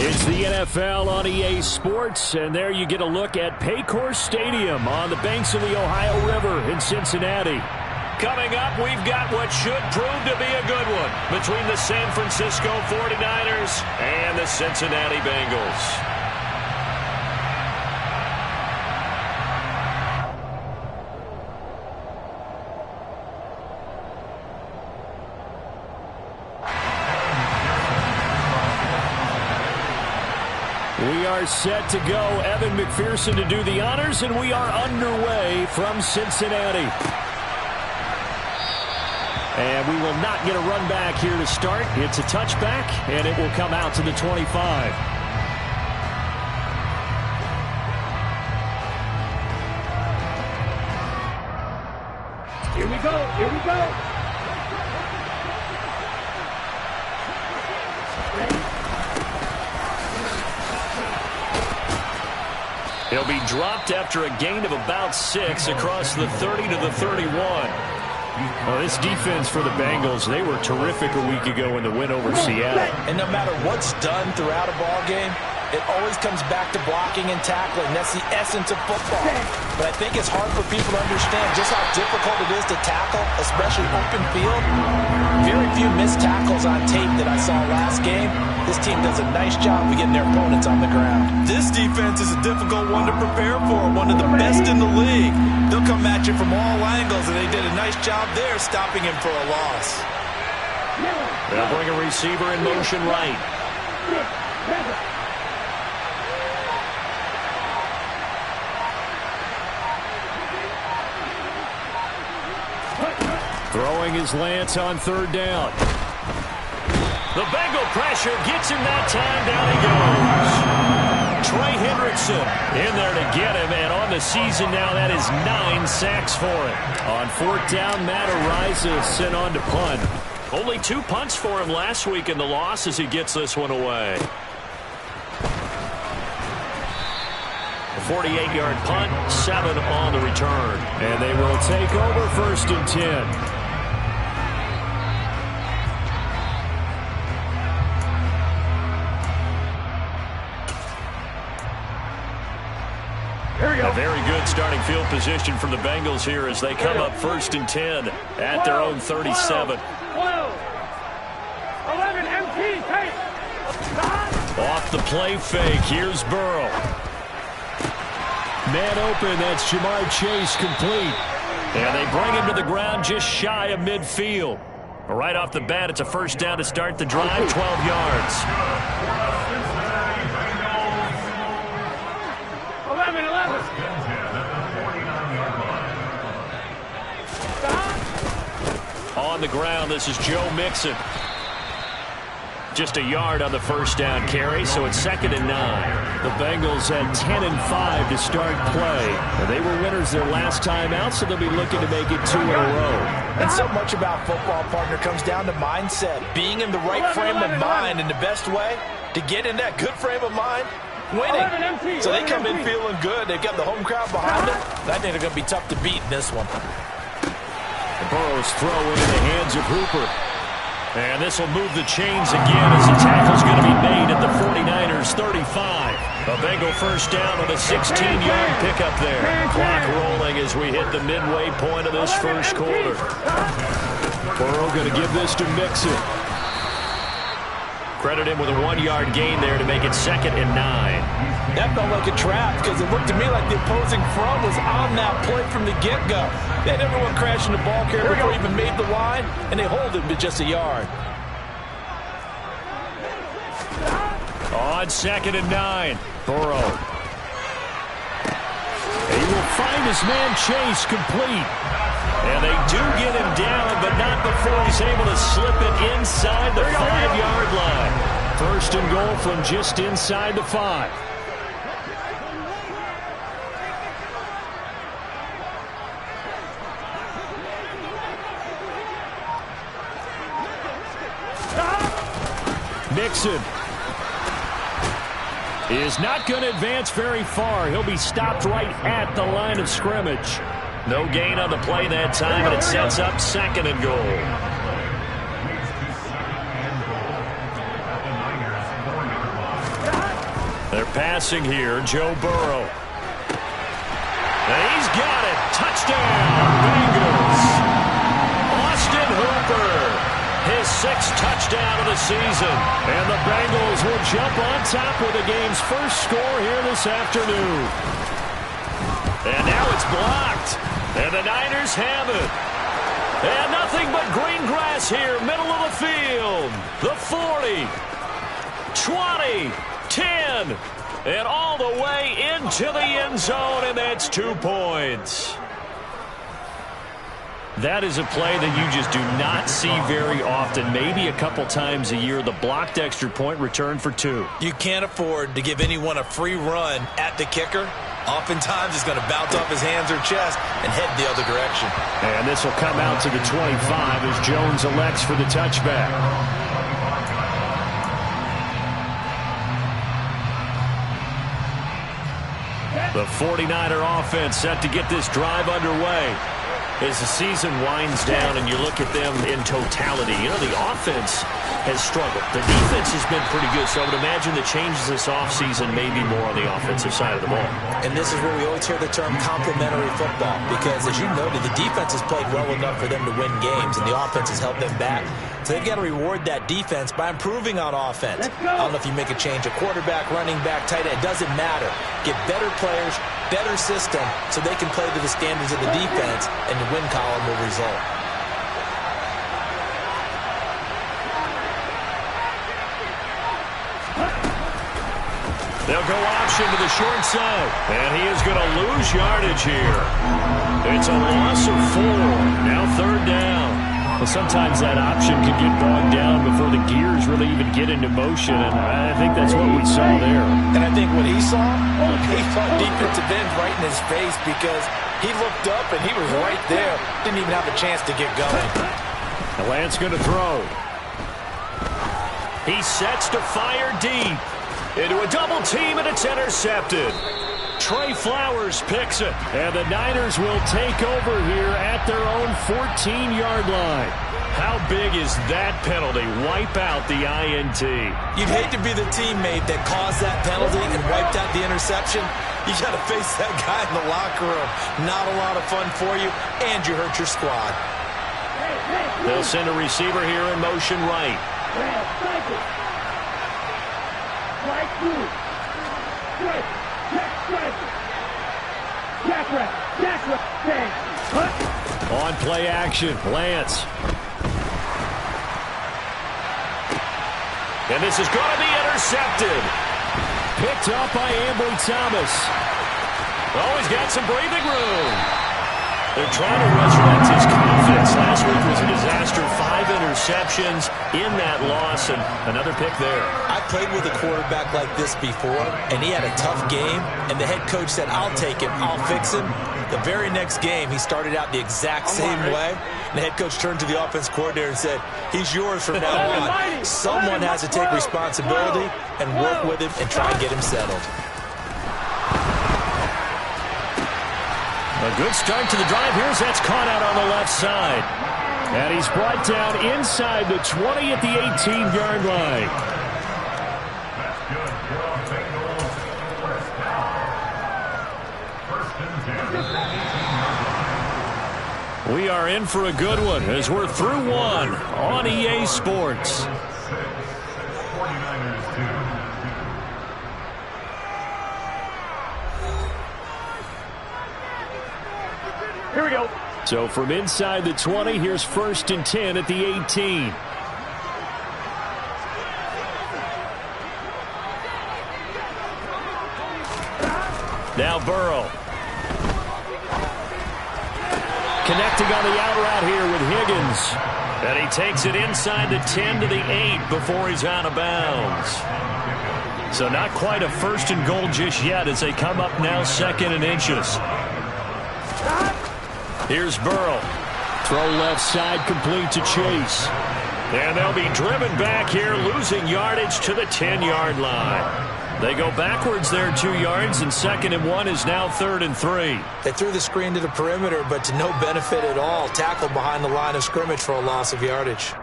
It's the NFL on EA Sports, and there you get a look at Paycor Stadium on the banks of the Ohio River in Cincinnati. Coming up, we've got what should prove to be a good one between the San Francisco 49ers and the Cincinnati Bengals. We are set to go. Evan McPherson to do the honors, and we are underway from Cincinnati. And we will not get a run back here to start. It's a touchback, and it will come out to the 25. Here we go. Here we go. He'll be dropped after a gain of about 6 across the 30 to the 31. Well, this defense for the Bengals, they were terrific a week ago in the win over Seattle. And no matter what's done throughout a ball game, it always comes back to blocking and tackling. That's the essence of football. But I think it's hard for people to understand just how difficult it is to tackle, especially open field. Very few missed tackles on tape that I saw last game. This team does a nice job of getting their opponents on the ground. This defense is a difficult one to prepare for, one of the best in the league. They'll come at you from all angles, and they did a nice job there stopping him for a loss. They'll bring a receiver in motion right. Throwing his Lance on third down. The Bengal pressure gets him that time. Down he goes. Trey Hendrickson in there to get him, and on the season now, that is 9 sacks for him. On fourth down, Matt Araiza sent on to punt. Only 2 punts for him last week in the loss as he gets this one away. A 48-yard punt, 7 on the return. And they will take over first and 10. A very good starting field position for the Bengals here as they come up first and 10 at their own 37. 12. 11 MT, take. Off the play fake, here's Burrow. Man open, that's Jamar Chase complete. And they bring him to the ground just shy of midfield. Right off the bat, it's a first down to start the drive, 12 yards. 11. On the ground, this is Joe Mixon. Just a yard on the first down carry, so it's 2nd and 9. The Bengals had 10 and 5 to start play. And they were winners their last time out, so they'll be looking to make it 2 in a row. And so much about football, partner, comes down to mindset. Being in the right frame of mind, and the best way to get in that good frame of mind, winning. So they come in feeling good. They've got the home crowd behind them. I think they're going to be tough to beat in this one. Burrow's throw into the hands of Hooper. And this will move the chains again as the tackle's going to be made at the 49ers 35. A Bengal first down on a 16-yard pickup there. Clock rolling as we hit the midway point of this first quarter. Burrow going to give this to Mixon. Credit him with a 1-yard gain there to make it 2nd and 9. That felt like a trap because it looked to me like the opposing front was on that play from the get-go. They had everyone crashing the ball carrier before he even made the line, and they hold him to just a yard. On 2nd and 9, Burrow. He will find his man Chase complete. And they do get him down, but not before he's able to slip it inside the 5-yard line. First and goal from just inside the 5. Mixon is not going to advance very far. He'll be stopped right at the line of scrimmage. No gain on the play that time, and it sets up 2nd and goal. They're passing here. Joe Burrow. And he's got it. Touchdown, Bengals. Austin Hooper, his 6th touchdown of the season. And the Bengals will jump on top with the game's first score here this afternoon. And now it's blocked. And the Niners have it. And nothing but green grass here, middle of the field. The 40, 20, 10, and all the way into the end zone, and that's 2 points. That is a play that you just do not see very often. Maybe a couple times a year, the blocked extra point return for 2. You can't afford to give anyone a free run at the kicker. Oftentimes, he's going to bounce off his hands or chest and head the other direction. And this will come out to the 25 as Jones elects for the touchback. The 49er offense set to get this drive underway. As the season winds down and you look at them in totality, you know, the offense has struggled. The defense has been pretty good, so I would imagine the changes this offseason may be more on the offensive side of the ball. And this is where we always hear the term complementary football, because as you noted, the defense has played well enough for them to win games, and the offense has helped them back. So they've got to reward that defense by improving on offense. I don't know if you make a change, a quarterback, running back, tight end, it doesn't matter. Get better players, better system, so they can play to the standards of the defense, and the win column will result. They'll go option to the short side, and he is going to lose yardage here. It's a loss of 4. Now 3rd down. Well, sometimes that option can get bogged down before the gears really even get into motion, and I think that's what we saw there. And I think what he saw defensive end right in his face, because he looked up and he was right there. Didn't even have a chance to get going. The Lance going to throw. He sets to fire deep. Into a double team, and it's intercepted. Trey Flowers picks it, and the Niners will take over here at their own 14-yard line. How big is that penalty? Wipe out the INT. You'd hate to be the teammate that caused that penalty and wiped out the interception. You got to face that guy in the locker room. Not a lot of fun for you, and you hurt your squad. They'll send a receiver here in motion right. On play action, Lance. And this is going to be intercepted. Picked up by Ambry Thomas. Oh, he's got some breathing room. They're trying to resurrect his confidence. Last week was a disaster. 5 interceptions in that loss, and another pick there. I played with a quarterback like this before, and he had a tough game, and the head coach said, I'll take him, I'll fix him. The very next game, he started out the exact same way. And the head coach turned to the offense coordinator and said, he's yours from now on. Someone has to take responsibility and work with him and try and get him settled. A good start to the drive. Here's that's caught out on the left side. And he's brought down inside the 20 at the 18-yard line. We are in for a good one as we're through one on EA Sports. Here we go. So from inside the 20, here's 1st and 10 at the 18. Now Burrow. Connecting on the out route here with Higgins. And he takes it inside the 10 to the 8 before he's out of bounds. So not quite a 1st and goal just yet as they come up now 2nd and inches. Here's Burrow. Throw left side complete to Chase. And they'll be driven back here, losing yardage to the 10-yard line. They go backwards there 2 yards, and 2nd and 1 is now 3rd and 3. They threw the screen to the perimeter, but to no benefit at all. Tackled behind the line of scrimmage for a loss of yardage.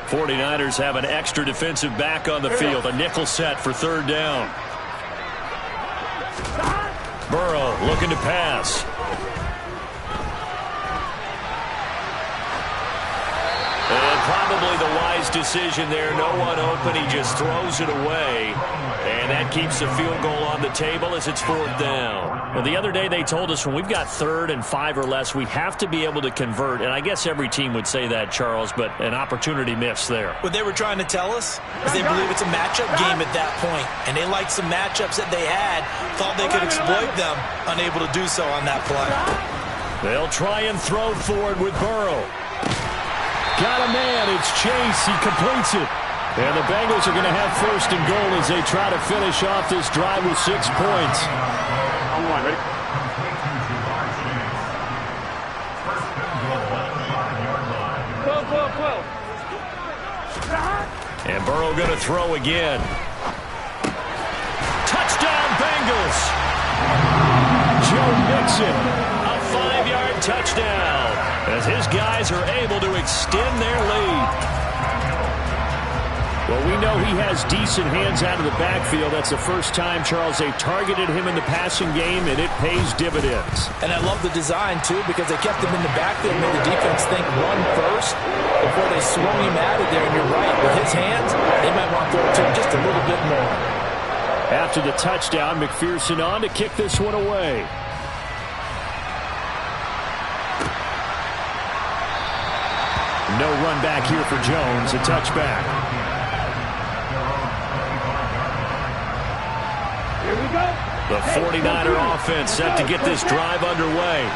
49ers have an extra defensive back on the field. A nickel set for third down. Burrow looking to pass. And probably the wise decision there. No one open. He just throws it away. And that keeps the field goal on the table as it's fourth down. Well, the other day they told us when we've got 3rd and 5 or less, we have to be able to convert. And I guess every team would say that, Charles, but an opportunity missed there. What they were trying to tell us is they believe it's a matchup game at that point. And they liked some matchups that they had, thought they could exploit them, unable to do so on that play. They'll try and throw forward with Burrow. Got a man. It's Chase. He completes it. And the Bengals are going to have 1st and goal as they try to finish off this drive with 6 points. On the line, ready? And Burrow going to throw again. Touchdown, Bengals. Joe Mixon, a 5-yard touchdown as his guys are able to extend their lead. Well, we know he has decent hands out of the backfield. That's the first time, Charles, they've targeted him in the passing game, and it pays dividends. And I love the design, too, because they kept him in the backfield, made the defense think run first before they swung him out of there. And you're right, with his hands, they might want to throw it to him just a little bit more. After the touchdown, McPherson on to kick this one away. No run back here for Jones, a touchback. The 49er offense set to get this drive underway.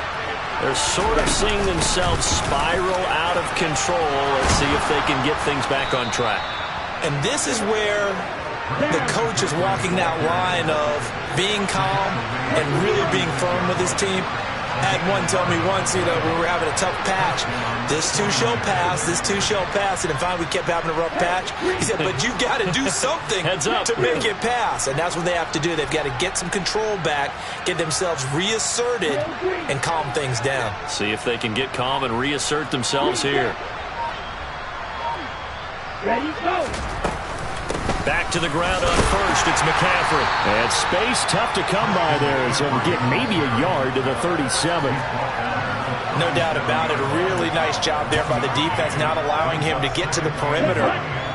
They're sort of seeing themselves spiral out of control. Let's see if they can get things back on track. And this is where the coach is walking that line of being calm and really being firm with his team. I had one tell me once, we were having a tough patch. This too shall pass, this too shall pass. And finally we kept having a rough patch. He said, but you got to do something to make it pass. And that's what they have to do. They've got to get some control back, get themselves reasserted, and calm things down. See if they can get calm and reassert themselves here. Ready, go! Back to the ground on 1st. It's McCaffrey. And space tough to come by there as he'll get maybe a yard to the 37. No doubt about it. A really nice job there by the defense, not allowing him to get to the perimeter.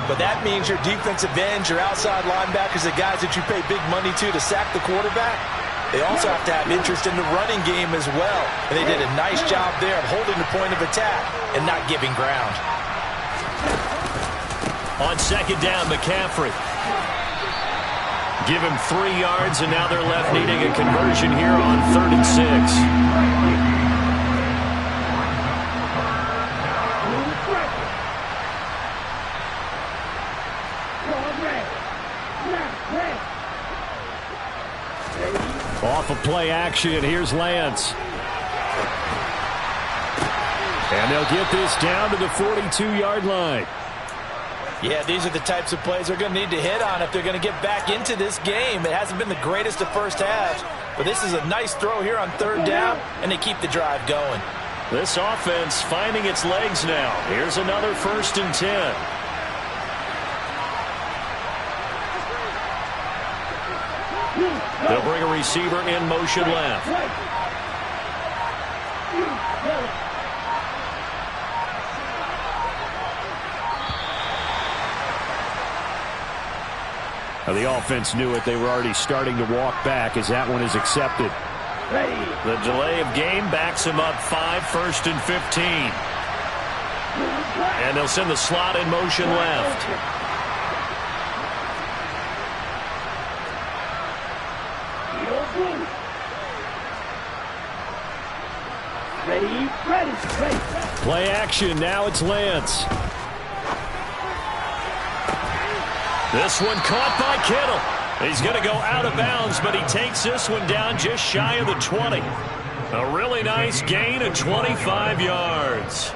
But that means your defensive ends, your outside linebackers, the guys that you pay big money to sack the quarterback, they also have to have interest in the running game as well. And they did a nice job there of holding the point of attack and not giving ground. On 2nd down, McCaffrey. Give him 3 yards, and now they're left needing a conversion here on 3rd and 6. Off of play action, here's Lance. And they'll get this down to the 42-yard line. Yeah, these are the types of plays they're going to need to hit on if they're going to get back into this game. It hasn't been the greatest of first halves, but this is a nice throw here on 3rd down, and they keep the drive going. This offense finding its legs now. Here's another 1st and 10. They'll bring a receiver in motion left. Now the offense knew it. They were already starting to walk back as that one is accepted. The delay of game backs him up 5, 1st and 15. And they'll send the slot in motion left. Play action. Now it's Lance. This one caught by Kittle. He's going to go out of bounds, but he takes this one down just shy of the 20. A really nice gain of 25 yards.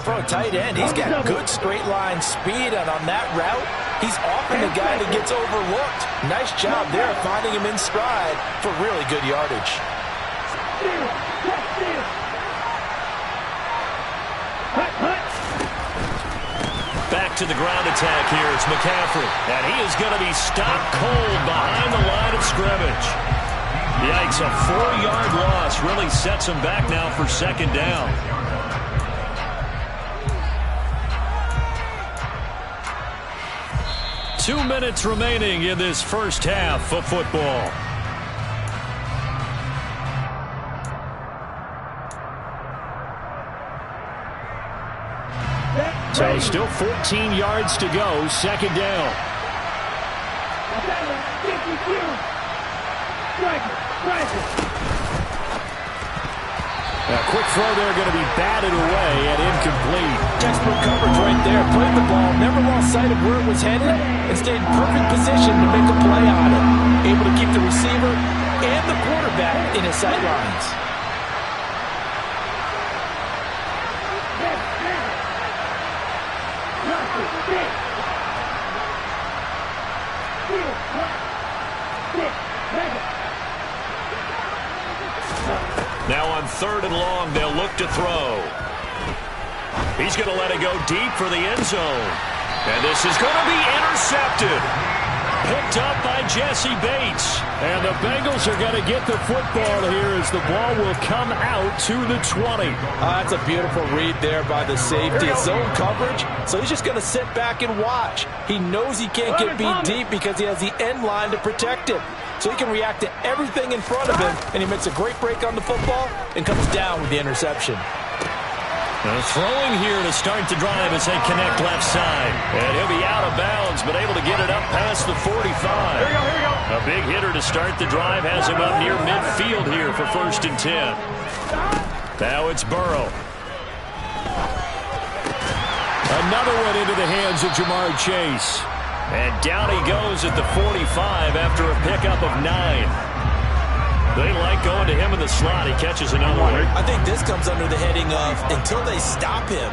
For a tight end, he's got good straight line speed, and on that route, he's often the guy that gets overlooked. Nice job there finding him in stride for really good yardage. to the ground attack here. It's McCaffrey. And he is going to be stopped cold behind the line of scrimmage. Yikes, a 4-yard loss really sets him back now for second down. Two minutes remaining in this first half of football. So still 14 yards to go, second down. A quick throw there going to be batted away and incomplete. Textbook coverage right there. Played the ball, never lost sight of where it was headed, and stayed in perfect position to make a play on it. Able to keep the receiver and the quarterback in his sight lines. Now on 3rd and long, they'll look to throw. He's going to let it go deep for the end zone. And this is going to be intercepted. Picked up by Jesse Bates. And the Bengals are going to get the football here as the ball will come out to the 20. That's a beautiful read there by the safety. Zone coverage, so he's just going to sit back and watch. He knows he can't get beat deep because he has the end line to protect him. So he can react to everything in front of him, and he makes a great break on the football and comes down with the interception. Throwing here to start the drive as they connect left side. And he'll be out of bounds, but able to get it up past the 45. Here we go. A big hitter to start the drive has him up near midfield here for 1st and 10. Now it's Burrow. Another one into the hands of Jamar Chase. And down he goes at the 45 after a pickup of 9. They like going to him in the slot. He catches another one. I think this comes under the heading of, until they stop him,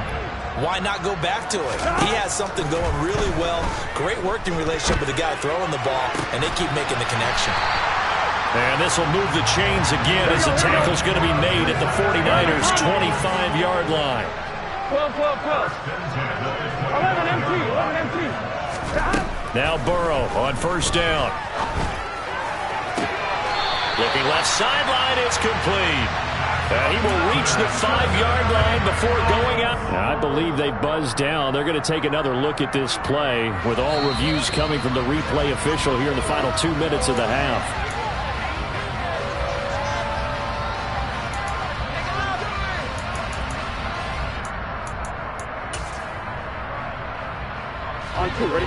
why not go back to it? He has something going really well. Great working relationship with the guy throwing the ball, and they keep making the connection. And this will move the chains again as the tackle's going to be made at the 49ers' 25-yard line. 12. 11 empty. Now Burrow on 1st down. Looking left sideline, it's complete. He will reach the 5-yard line before going out. Now, I believe they buzzed down. They're going to take another look at this play with all reviews coming from the replay official here in the final 2 minutes of the half.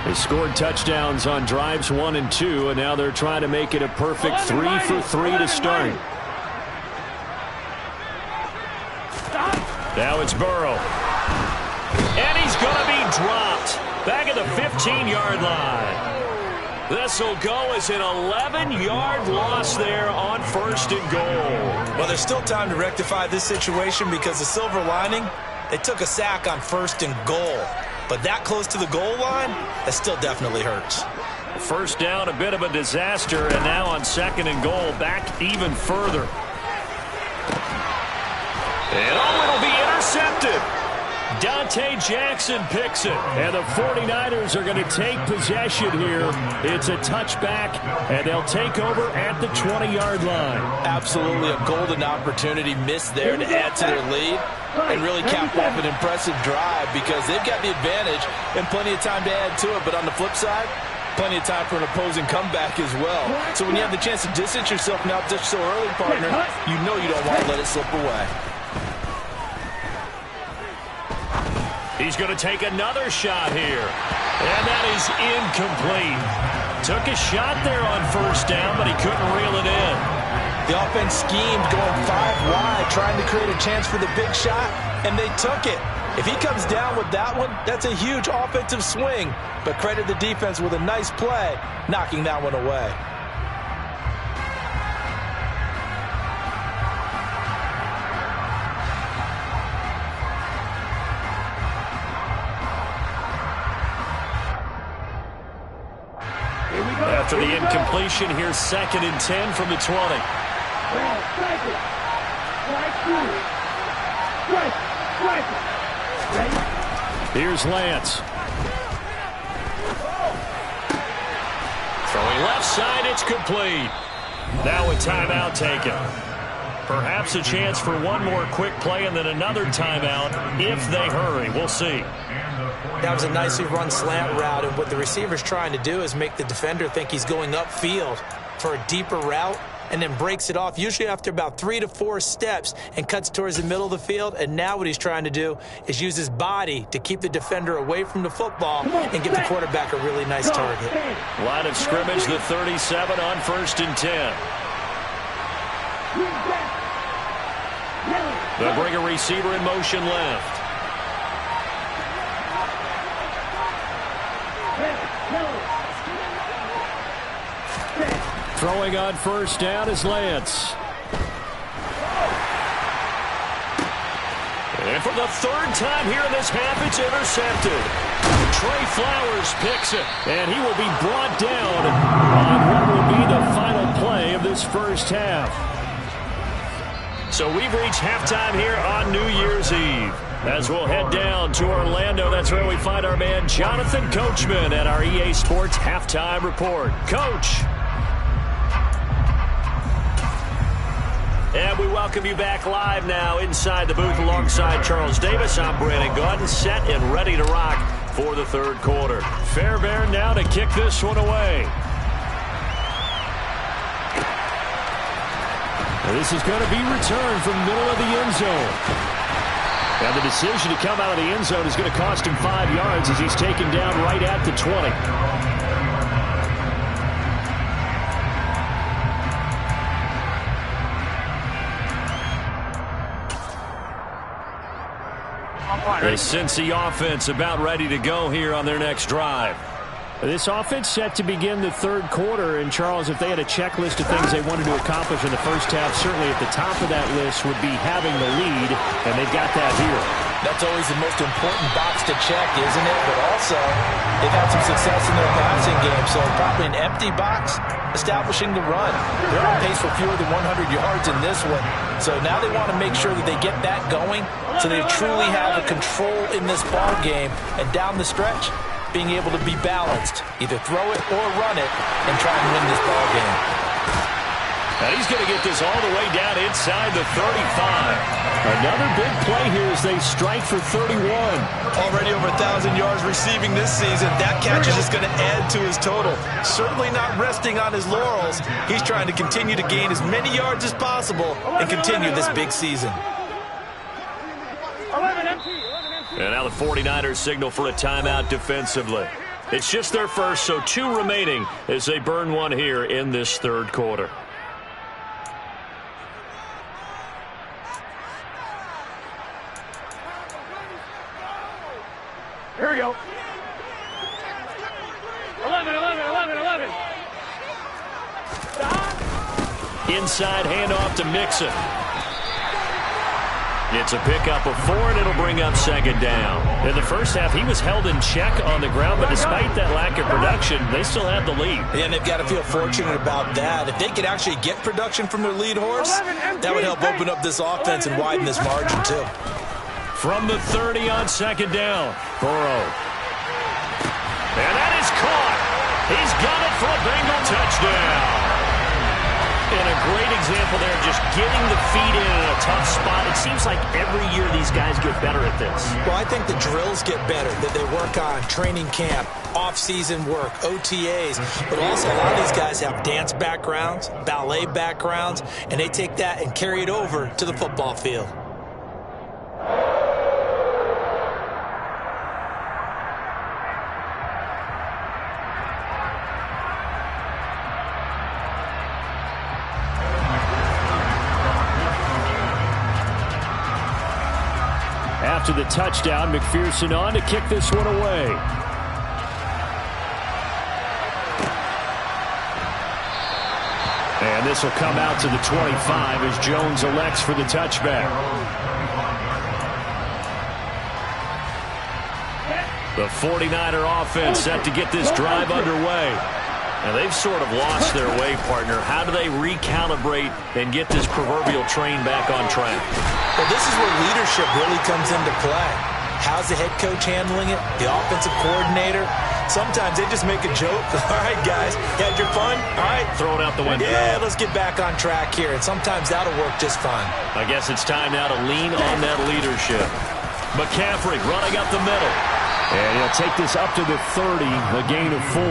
They scored touchdowns on drives 1 and 2, and now they're trying to make it a perfect 3 for 3 to start. Now it's Burrow. And he's going to be dropped back at the 15-yard line. This will go as an 11-yard loss there on 1st and goal. Well, there's still time to rectify this situation because the silver lining, they took a sack on 1st and goal. But that close to the goal line, that still definitely hurts. 1st down, a bit of a disaster, and now on 2nd and goal, back even further. And it'll be intercepted. Dante Jackson picks it, and the 49ers are going to take possession here. It's a touchback, and they'll take over at the 20-yard line. Absolutely a golden opportunity missed there to add to their lead and really cap off an impressive drive because they've got the advantage and plenty of time to add to it. But on the flip side, plenty of time for an opposing comeback as well. So when you have the chance to distance yourself now just so early, partner, you know you don't want to let it slip away. He's going to take another shot here. And that is incomplete. Took a shot there on 1st down, but he couldn't reel it in. The offense schemed going 5 wide, trying to create a chance for the big shot, and they took it. If he comes down with that one, that's a huge offensive swing. But credit the defense with a nice play, knocking that one away. After the incompletion, here's 2nd and 10 from the 20. Here's Lance. left side, it's complete. Now a timeout taken. Perhaps a chance for one more quick play and then another timeout if they hurry. We'll see. That was a nicely run slant route, and what the receiver's trying to do is make the defender think he's going upfield for a deeper route, and then breaks it off, usually after about 3 to 4 steps, and cuts towards the middle of the field. And now what he's trying to do is use his body to keep the defender away from the football and give the quarterback a really nice target. Line of scrimmage, the 37 on 1st and 10. They'll bring a receiver in motion left. Throwing on 1st down is Lance. And for the 3rd time here in this half, it's intercepted. Trey Flowers picks it, and he will be brought down on what will be the final play of this first half. So we've reached halftime here on New Year's Eve. As we'll head down to Orlando, that's where we find our man Jonathan Coachman at our EA Sports Halftime Report. Coach. And we welcome you back live now inside the booth alongside Charles Davis. I'm Brandon Gaudin, set and ready to rock for the 3rd quarter. Fairbairn now to kick this one away. And this is going to be returned from the middle of the end zone. And the decision to come out of the end zone is going to cost him 5 yards as he's taken down right at the 20. The Cincy offense about ready to go here on their next drive. This offense set to begin the 3rd quarter. And, Charles, if they had a checklist of things they wanted to accomplish in the first half, certainly at the top of that list would be having the lead, and they've got that here. That's always the most important box to check, isn't it? But also, they've had some success in their passing game, so probably an empty box establishing the run. They're on pace for fewer than 100 yards in this one. So now they want to make sure that they get that going so they truly have a control in this ball game. And down the stretch, being able to be balanced, either throw it or run it, and try and win this ball game. And he's going to get this all the way down inside the 35. Another big play here as they strike for 31. Already over 1,000 yards receiving this season. That catch is just going to add to his total. Certainly not resting on his laurels. He's trying to continue to gain as many yards as possible and continue this big season. And now the 49ers signal for a timeout defensively. It's just their first, so 2 remaining as they burn one here in this 3rd quarter. Here we go. 11. Inside handoff to Mixon. It's a pickup of 4, and it'll bring up 2nd down. In the first half, he was held in check on the ground, but despite that lack of production, they still have the lead. And they've got to feel fortunate about that. If they could actually get production from their lead horse, that would help open up this offense and widen this margin, too. From the 30 on 2nd down, Burrow. And that is caught. He's got it for a Bengal touchdown. And a great example there, just getting the feet in a tough spot. It seems like every year these guys get better at this. Well, I think the drills get better, that they work on training camp, off-season work, OTAs. But also a lot of these guys have dance backgrounds, ballet backgrounds, and they take that and carry it over to the football field. After the touchdown, McPherson on to kick this one away. And this will come out to the 25 as Jones elects for the touchback. The 49er offense set to get this drive underway. And they've sort of lost their way, partner. How do they recalibrate and get this proverbial train back on track? Well, this is where leadership really comes into play. How's the head coach handling it? The offensive coordinator? Sometimes they just make a joke. All right, guys, you had your fun? All right. Throw it out the window. Yeah, let's get back on track here. And sometimes that'll work just fine. I guess it's time now to lean on that leadership. McCaffrey running up the middle. And he'll take this up to the 30, a gain of 4.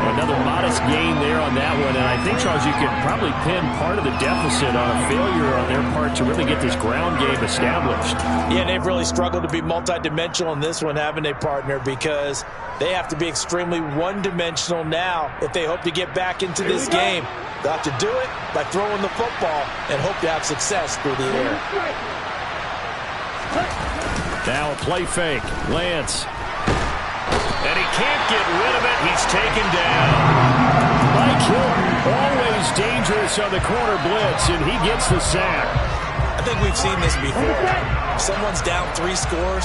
Another modest gain there on that one. And I think, Charles, you can probably pin part of the deficit on a failure on their part to really get this ground game established. Yeah, they've really struggled to be multidimensional in this one, haven't they, partner? Because they have to be extremely one-dimensional now if they hope to get back into this game. They'll have to do it by throwing the football and hope to have success through the air. Now a play fake. Lance. And he can't get rid of it. He's taken down. Mike Hilton, always dangerous on the corner blitz, and he gets the sack. I think we've seen this before. If someone's down 3 scores,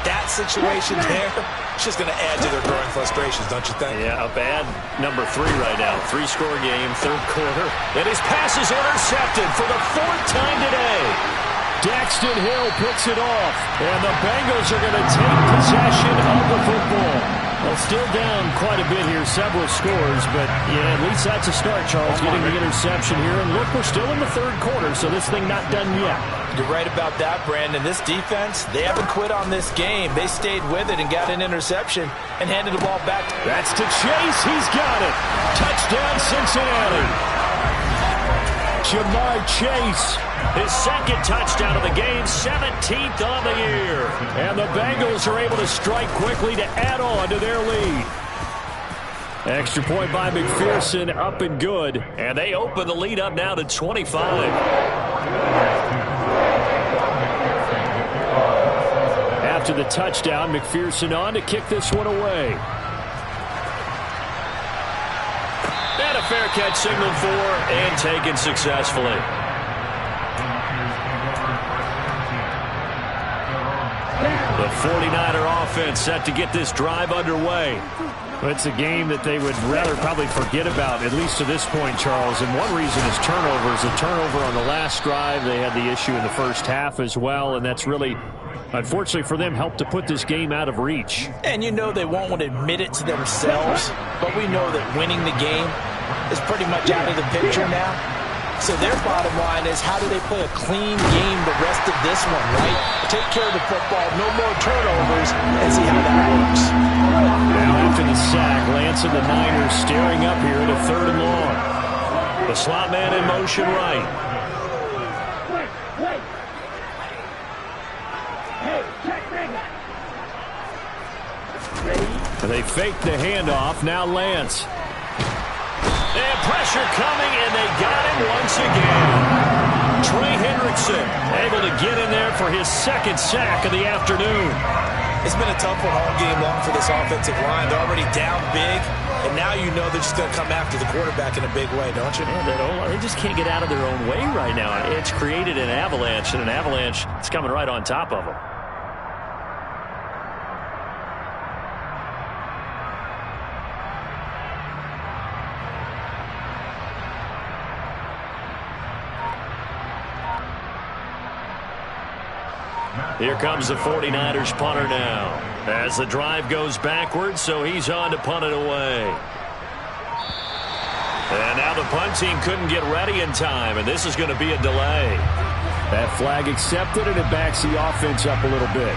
that situation there, it's just going to add to their growing frustrations, don't you think? Yeah, a bad number 3 right now. 3-score game, third quarter. And his pass is intercepted for the 4th time today. Daxton Hill picks it off, and the Bengals are going to take possession of the football. Well, still down quite a bit here, several scores, but yeah, at least that's a start, Charles, getting the interception here. And look, we're still in the third quarter, so this thing not done yet. You're right about that, Brandon. This defense, they haven't quit on this game. They stayed with it and got an interception and handed the ball back. That's to Chase. He's got it. Touchdown, Cincinnati. Jamar Chase. His second touchdown of the game, 17th on the year. And the Bengals are able to strike quickly to add on to their lead. Extra point by McPherson, up and good. And they open the lead up now to 25. After the touchdown, McPherson on to kick this one away. And a fair catch signaled for and taken successfully. The 49er offense set to get this drive underway. It's a game that they would rather probably forget about, at least to this point, Charles. And one reason is turnovers. A turnover on the last drive. They had the issue in the first half as well, and that's really, unfortunately for them, helped to put this game out of reach. And you know they won't want to admit it to themselves, but we know that winning the game is pretty much out of the picture now. So their bottom line is, how do they play a clean game the rest of this one, right? Take care of the football, no more turnovers, and see how that works. Now after the sack, Lance and the Niners staring up here at a 3rd and long. The slot man in motion right. They fake the handoff. Now Lance. And pressure coming, and they got him once again. Trey Hendrickson able to get in there for his 2nd sack of the afternoon. It's been a tough one all game long for this offensive line. They're already down big, and now you know they're just going to come after the quarterback in a big way, don't you? Yeah, they just can't get out of their own way right now. It's created an avalanche, and an avalanche is coming right on top of them. Here comes the 49ers punter now. As the drive goes backwards, so he's on to punt it away. And now the punt team couldn't get ready in time, and this is going to be a delay. That flag accepted, and it backs the offense up a little bit.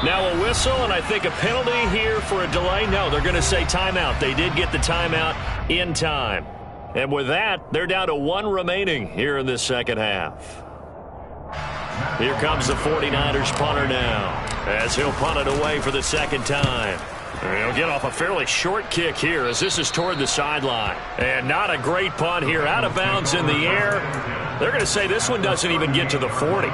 Now a whistle, and I think a penalty here for a delay. No, they're going to say timeout. They did get the timeout in time. And with that, they're down to 1 remaining here in this second half. Here comes the 49ers punter now, as he'll punt it away for the 2nd time. He'll get off a fairly short kick here as this is toward the sideline. And not a great punt here. Out of bounds in the air. They're going to say this one doesn't even get to the 40.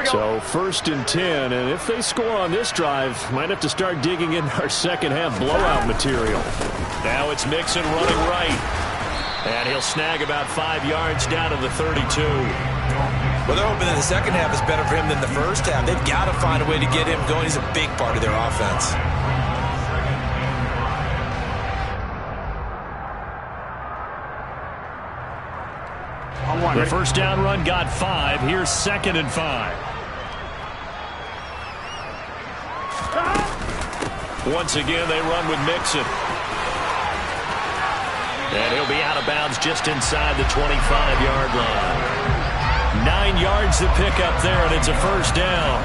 So 1st and 10, and if they score on this drive, might have to start digging in our second half blowout material. Now it's Mixon running right. And he'll snag about 5 yards down to the 32. Well, they're hoping that the second half is better for him than the first half. They've got to find a way to get him going. He's a big part of their offense. The first down run got 5. Here's 2nd and 5. Once again, they run with Mixon. And he'll be out of bounds just inside the 25-yard line. 9 yards to pick up there, and it's a first down.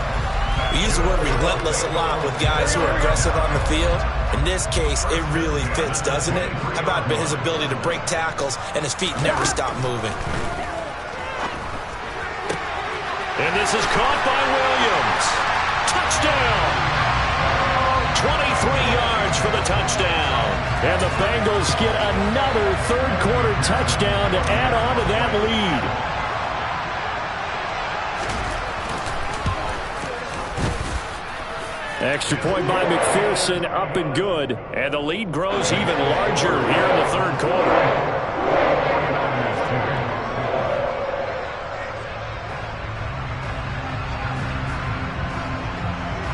We use the word relentless a lot with guys who are aggressive on the field. In this case, it really fits, doesn't it? How about his ability to break tackles and his feet never stop moving? And this is caught by Williams. Touchdown! 23 yards for the touchdown. And the Bengals get another third-quarter touchdown to add on to that lead. Extra point by McPherson, up and good. And the lead grows even larger here in the third quarter.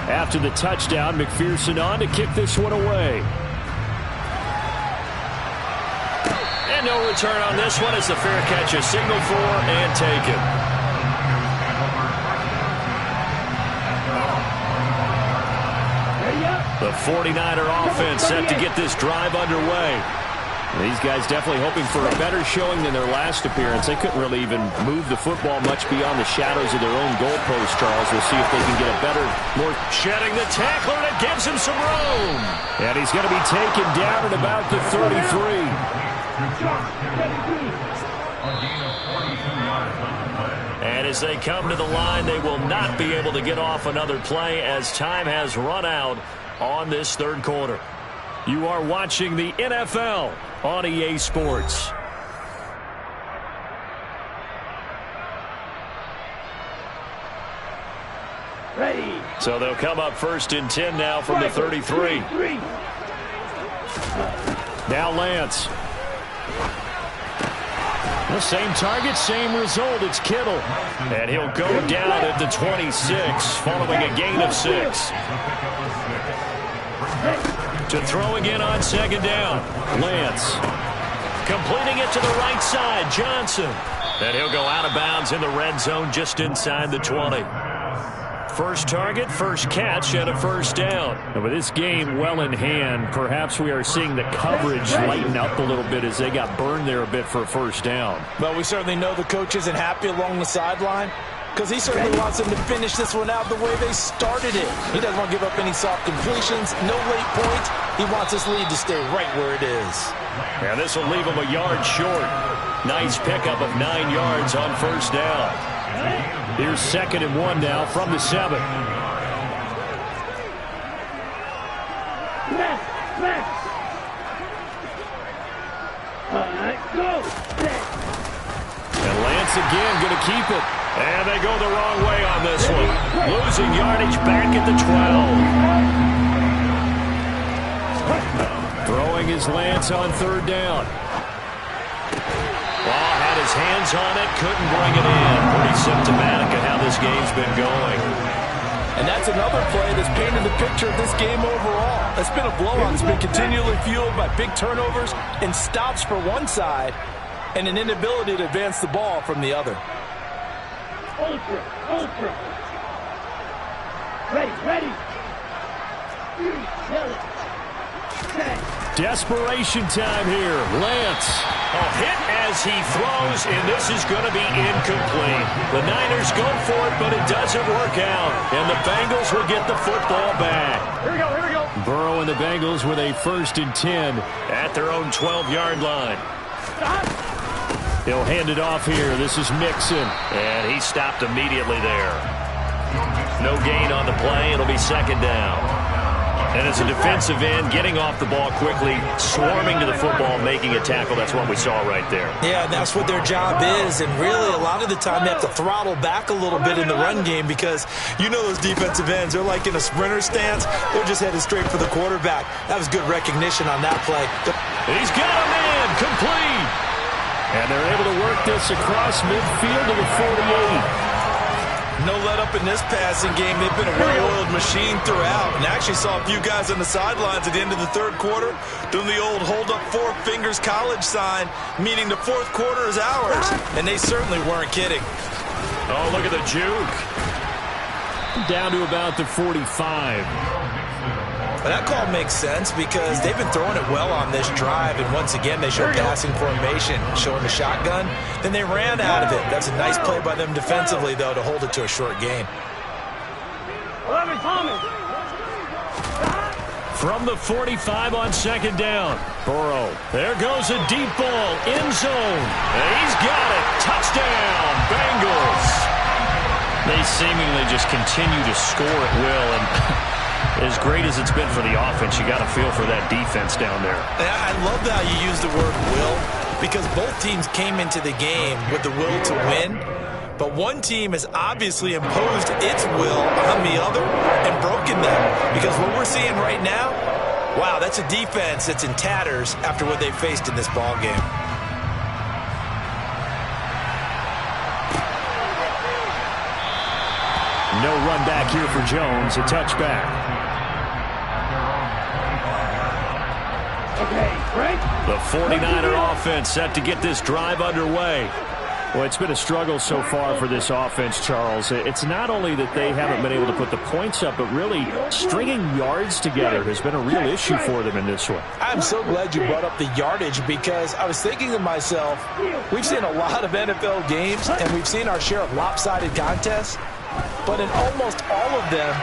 After the touchdown, McPherson on to kick this one away. And no return on this one as the fair catch is signaled for and taken. The 49er offense set to get this drive underway. These guys definitely hoping for a better showing than their last appearance. They couldn't really even move the football much beyond the shadows of their own goalpost, Charles. We'll see if they can get a better, more... Shedding the tackler, and it gives him some room. And he's going to be taken down at about the 33. And as they come to the line, they will not be able to get off another play as time has run out on this third quarter. You are watching the NFL on EA Sports. Ready. So they'll come up 1st and 10 now from the 33. Now Lance. The same target, same result. It's Kittle. And he'll go down at the 26 following a gain of 6. To throw again on 2nd down. Lance. Completing it to the right side. Johnson. And he'll go out of bounds in the red zone just inside the 20. First target, first catch, and a first down. And with this game well in hand, perhaps we are seeing the coverage lighten up a little bit as they got burned there a bit for a first down. Well, we certainly know the coach isn't happy along the sideline because he certainly wants them to finish this one out the way they started it. He doesn't want to give up any soft completions, no late points. He wants this lead to stay right where it is. And this will leave him a yard short. Nice pickup of 9 yards on first down. Here's 2nd and 1 now from the 7. And Lance again going to keep it. And they go the wrong way on this one. Losing yardage back at the 12. Throwing his Lance on 3rd down. Ball had his hands on it, couldn't bring it in. Pretty symptomatic of how this game's been going. And that's another play that's painted the picture of this game overall. It's been a blowout. It's been continually fueled by big turnovers and stops for one side and an inability to advance the ball from the other. Ultra. Ready. Desperation time here. Lance. A hit as he throws, and this is going to be incomplete. The Niners go for it, but it doesn't work out. And the Bengals will get the football back. Here we go. Burrow and the Bengals with a 1st and 10 at their own 12-yard line. He'll hand it off here. This is Mixon. And he stopped immediately there. No gain on the play. It'll be 2nd down. And as a defensive end, getting off the ball quickly, swarming to the football, making a tackle, that's what we saw right there. Yeah, and that's what their job is. And really, a lot of the time, they have to throttle back a little bit in the run game because you know those defensive ends, they're like in a sprinter stance. They're just headed straight for the quarterback. That was good recognition on that play. He's got a man, complete. And they're able to work this across midfield to the 48. No let up in this passing game. They've been a well-oiled machine throughout. And actually saw a few guys on the sidelines at the end of the third quarter doing the old hold up four fingers college sign, meaning the fourth quarter is ours. And they certainly weren't kidding. Oh, look at the juke. Down to about the 45. But that call makes sense because they've been throwing it well on this drive, and once again they showed passing formation, showing the shotgun. Then they ran out of it. That's a nice play by them defensively, though, to hold it to a short gain. From the 45 on second down, Burrow. There goes a deep ball, end zone. He's got it. Touchdown, Bengals. They seemingly just continue to score at will, and as great as it's been for the offense, you got to feel for that defense down there. I love how you use the word will, because both teams came into the game with the will to win, but one team has obviously imposed its will on the other and broken them, because what we're seeing right now, wow, that's a defense that's in tatters after what they faced in this ball game. No run back here for Jones, a touchback. The 49er offense set to get this drive underway. Well, it's been a struggle so far for this offense, Charles. It's not only that they haven't been able to put the points up, but really stringing yards together has been a real issue for them in this one. I'm so glad you brought up the yardage, because I was thinking to myself, we've seen a lot of NFL games, and we've seen our share of lopsided contests, but in almost all of them,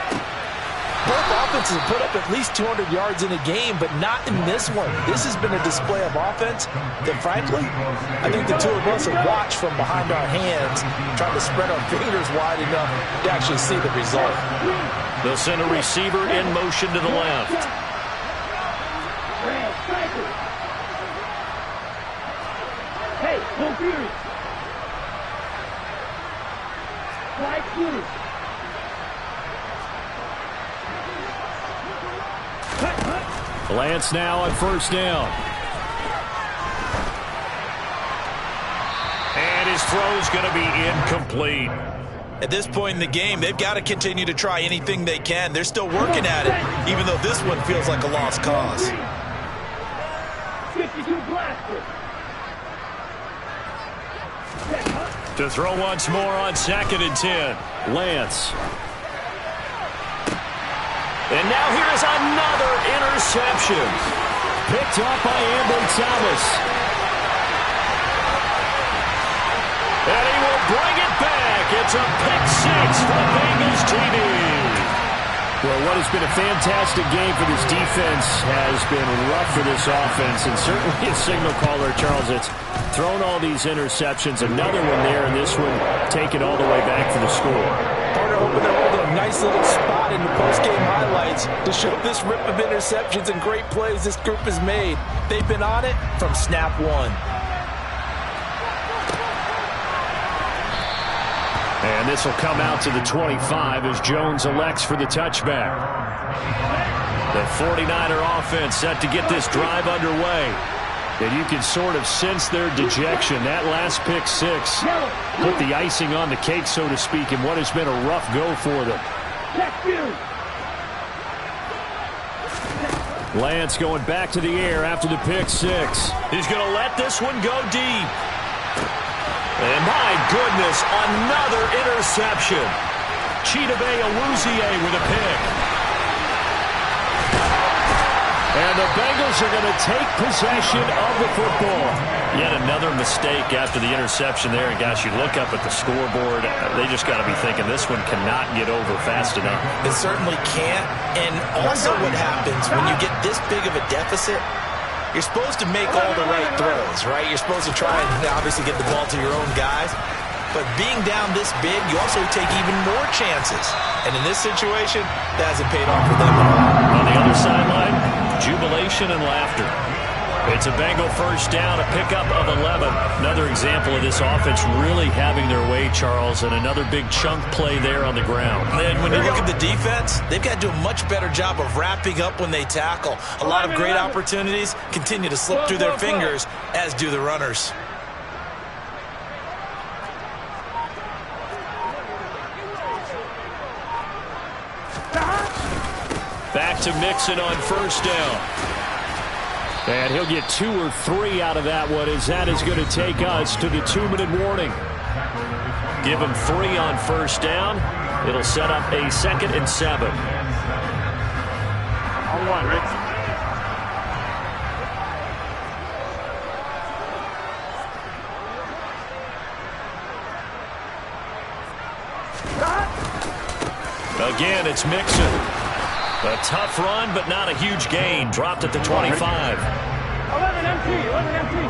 both offenses have put up at least 200 yards in a game, but not in this one. This has been a display of offense that, frankly, I think the two of us have watched from behind our hands, trying to spread our fingers wide enough to actually see the result. They'll send a receiver in motion to the left. Hey, no fury. Like fury. Lance now on first down. And his throw's going to be incomplete. At this point in the game, they've got to continue to try anything they can. They're still working at it, even though this one feels like a lost cause. 52 blaster. To throw once more on 2nd and 10. Lance. And now here is another interception. Picked up by Ambry Thomas. And he will bring it back. It's a pick six for Bengals TV. Well, what has been a fantastic game for this defense has been rough for this offense, and certainly a signal caller, Charles. It's thrown all these interceptions. Another one there, and this one taken all the way back for the score. Partner hoping they're holding a nice little spot in the post-game highlights to show this rip of interceptions and great plays this group has made. They've been on it from snap one. And this will come out to the 25 as Jones elects for the touchback. The 49er offense set to get this drive underway. And you can sort of sense their dejection. That last pick six put the icing on the cake, so to speak, in what has been a rough go for them. Lance going back to the air after the pick six. He's going to let this one go deep. And my goodness, another interception. Chidobe Awuzie with a pick. And the Bengals are going to take possession of the football. Yet another mistake after the interception there. And gosh, you look up at the scoreboard, they just got to be thinking this one cannot get over fast enough. It certainly can't. And also what happens when you get this big of a deficit, you're supposed to make all the right throws, right? You're supposed to try and obviously get the ball to your own guys. But being down this big, you also take even more chances. And in this situation, that hasn't paid off for them at all. Well, the other sideline, jubilation and laughter. It's a Bengal first down, a pickup of 11. Another example of this offense really having their way, Charles, and another big chunk play there on the ground. And when you look at the defense, they've got to do a much better job of wrapping up when they tackle. A lot of great opportunities continue to slip through their fingers, as do the runners. Back to Mixon on first down. And he'll get 2 or 3 out of that one, as that is going to take us to the 2-minute warning. Give him 3 on first down. It'll set up a 2nd and 7. On one, Rick. Again, it's Mixon. A tough run, but not a huge gain. Dropped at the 25. 11 empty, 11 empty.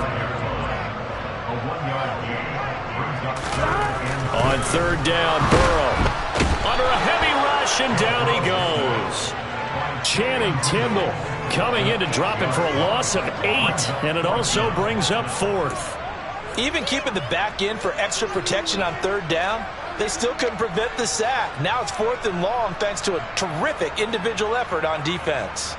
On third down, Burrow. Under a heavy rush, and down he goes. Channing Tindall coming in to drop him for a loss of 8, and it also brings up 4th. Even keeping the back end for extra protection on third down, they still couldn't prevent the sack. Now it's 4th and long thanks to a terrific individual effort on defense.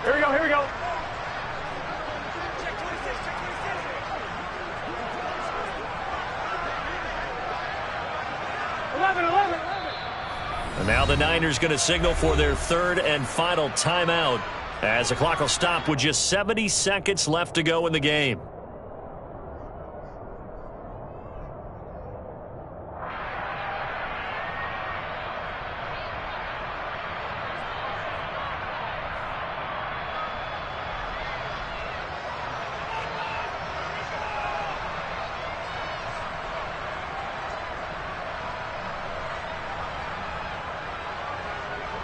Here we go, here we go. And now the Niners going to signal for their 3rd and final timeout, as the clock will stop with just 70 seconds left to go in the game.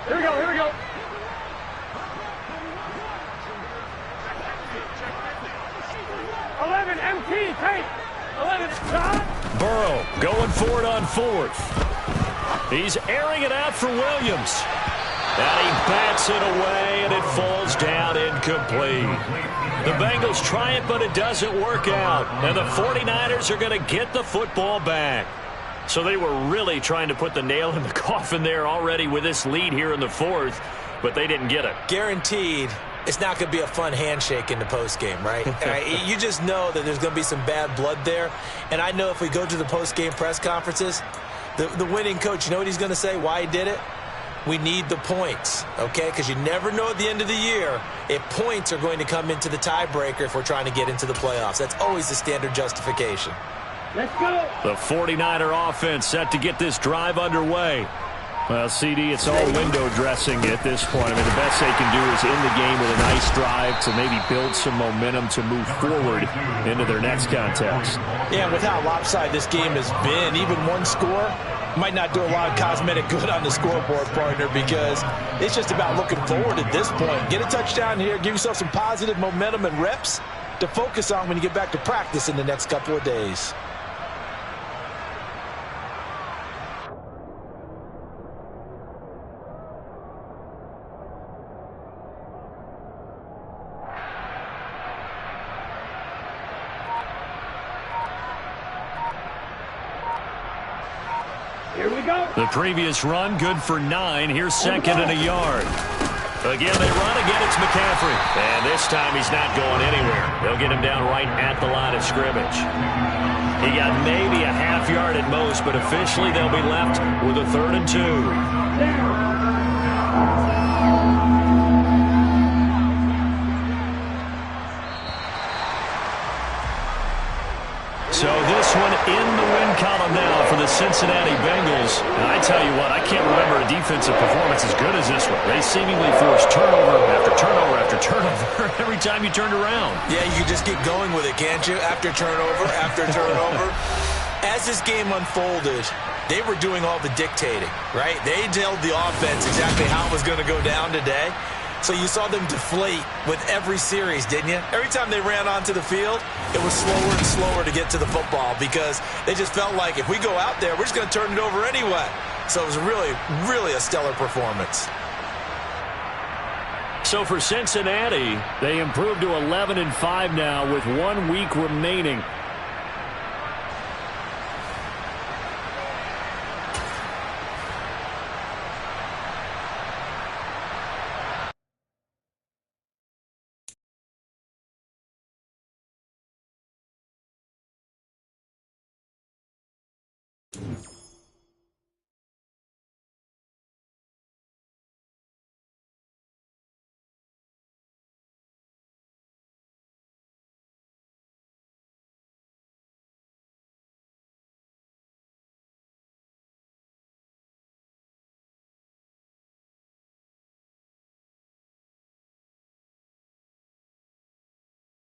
Here we go, here we go. MT, take 11 shot. Burrow going for it on 4th. He's airing it out for Williams. And he bats it away, and it falls down incomplete. The Bengals try it, but it doesn't work out. And the 49ers are going to get the football back. So they were really trying to put the nail in the coffin there already with this lead here in the 4th, but they didn't get it. Guaranteed it's not going to be a fun handshake in the postgame, right? You just know that there's going to be some bad blood there. And I know if we go to the postgame press conferences, the winning coach, you know what he's going to say, why he did it? We need the points, okay? Because you never know at the end of the year if points are going to come into the tiebreaker if we're trying to get into the playoffs. That's always the standard justification. Let's go. The 49er offense set to get this drive underway. Well, CD, it's all window dressing at this point. I mean, the best they can do is end the game with a nice drive to maybe build some momentum to move forward into their next contest. Yeah, and with how lopsided this game has been, even one score might not do a lot of cosmetic good on the scoreboard, partner, because it's just about looking forward at this point. Get a touchdown here, give yourself some positive momentum and reps to focus on when you get back to practice in the next couple of days. Here we go. The previous run, good for 9. Here's 2nd and a yard. Again, they run. Again, it's McCaffrey. And this time he's not going anywhere. They'll get him down right at the line of scrimmage. He got maybe a half yard at most, but officially they'll be left with a 3rd and 2. So this one in the win column now for the Cincinnati Bengals. And I tell you what, I can't remember a defensive performance as good as this one. They seemingly forced turnover after turnover after turnover every time you turned around. Yeah, you can just keep going with it, can't you? After turnover, after turnover. as this game unfolded, they were doing all the dictating, right? They told the offense exactly how it was going to go down today. So you saw them deflate with every series, didn't you? Every time they ran onto the field, it was slower and slower to get to the football because they just felt like if we go out there, we're just going to turn it over anyway. So it was really, really a stellar performance. So for Cincinnati, they improved to 11-5 now with 1 week remaining.